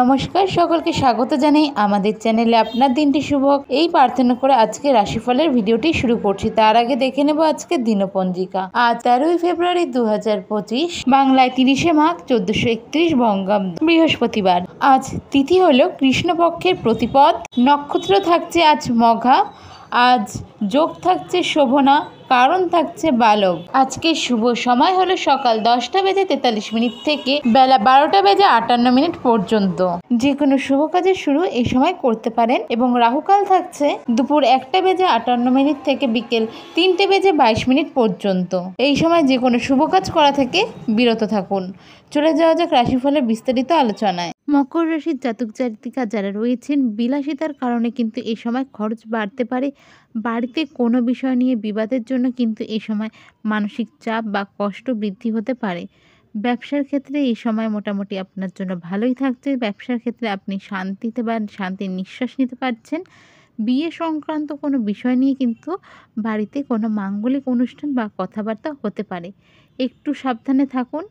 নমস্কার, সকলকে স্বাগত জানাই আমাদের চ্যানেলে। আপনার দিনটি শুভ হোক এই প্রার্থনা করে আজকে রাশিফলের ভিডিওটি শুরু করছি। তার আগে দেখে নেব আজকে দিনপঞ্জিকা। আজ 13ই ফেব্রুয়ারি 2025, বাংলায় 30শে মাঘ 1431 বঙ্গাব্দ, বৃহস্পতিবার। আজ তিথি হলো কৃষ্ণপক্ষের প্রতিপদ, নক্ষত্র থাকছে আজ মঘা, আজ যোগ থাকছে শোভনা, কারণ থাকছে বালক। আজকে শুভ সময় হলো সকাল 10:43 থেকে বেলা 12:58 পর্যন্ত। যে কোনো শুভ কাজের শুরু এই সময় করতে পারেন এবং রাহুকাল থাকছে দুপুর 1:58 থেকে বিকেল 3:22 পর্যন্ত। এই সময় যে কোনো শুভ কাজ করা থেকে বিরত থাকুন। চলে যাওয়া যাক রাশিফলের বিস্তারিত আলোচনায়। মকর রাশির জাতক জাতিকা যারা রয়েছেন, বিলাসিতার কারণে কিন্তু এই সময় খরচ বাড়তে পারে। বাড়িতে কোনো বিষয় নিয়ে বিবাদের জন্য কিন্তু এই সময় মানসিক চাপ বা কষ্ট বৃদ্ধি হতে পারে। ব্যবসার ক্ষেত্রে এই সময় মোটামুটি আপনার জন্য ভালোই থাকছে। ব্যবসার ক্ষেত্রে আপনি শান্তিতে বা শান্তির নিঃশ্বাস নিতে পারছেন। বিয়ে সংক্রান্ত কোনো বিষয় নিয়ে কিন্তু বাড়িতে কোনো মাঙ্গলিক অনুষ্ঠান বা কথাবার্তা হতে পারে। একটু সাবধানে থাকুন।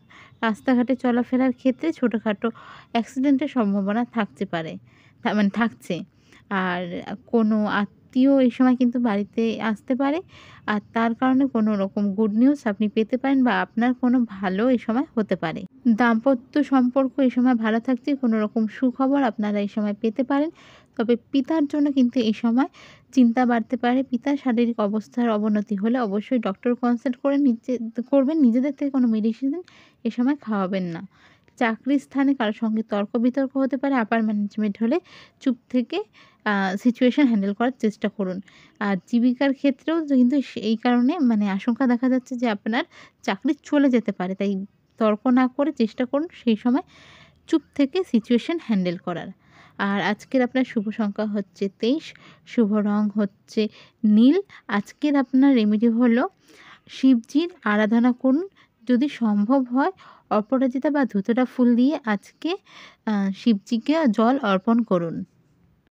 রাস্তাঘাটে চলাফেরার ক্ষেত্রে ছোটোখাটো অ্যাক্সিডেন্টের সম্ভাবনা থাকছে। আর কোনো আত্মীয় এই সময় কিন্তু বাড়িতে আসতে পারে, আর তার কারণে কোনো রকম গুড নিউজ আপনি পেতে পারেন বা আপনার কোনো ভালো এই সময় হতে পারে। দাম্পত্য সম্পর্ক এই সময় ভালো থাকছে। কোনো রকম সুখবর আপনারা এই সময় পেতে পারেন। তবে পিতার জন্য কিন্তু এই সময় চিন্তা বাড়তে পারে। পিতার শারীরিক অবস্থার অবনতি হলে অবশ্যই ডক্টর কনসাল্ট করে করবেন। নিজেদের থেকে কোনো মেডিসিন এ সময় খাওয়াবেন না। চাকরির স্থানে কারোর সঙ্গে তর্ক বিতর্ক হতে পারে। আপার ম্যানেজমেন্ট হলে চুপ থেকে সিচুয়েশন হ্যান্ডেল করার চেষ্টা করুন। আর জীবিকার ক্ষেত্রেও কিন্তু এই কারণে আশঙ্কা দেখা যাচ্ছে যে আপনার চাকরি চলে যেতে পারে। তাই তর্ক না করে চেষ্টা করুন সেই সময় চুপ থেকে সিচুয়েশন হ্যান্ডেল করার। আর আজকের আপনার শুভ সংখ্যা হচ্ছে 23, শুভ রং হচ্ছে নীল। আজকের আপনার রেমেডি হলো শিবজির আরাধনা করুন। যদি সম্ভব হয় অপরাজিতা বা ধুতরা ফুল দিয়ে আজকে শিবজিকে জল অর্পণ করুন।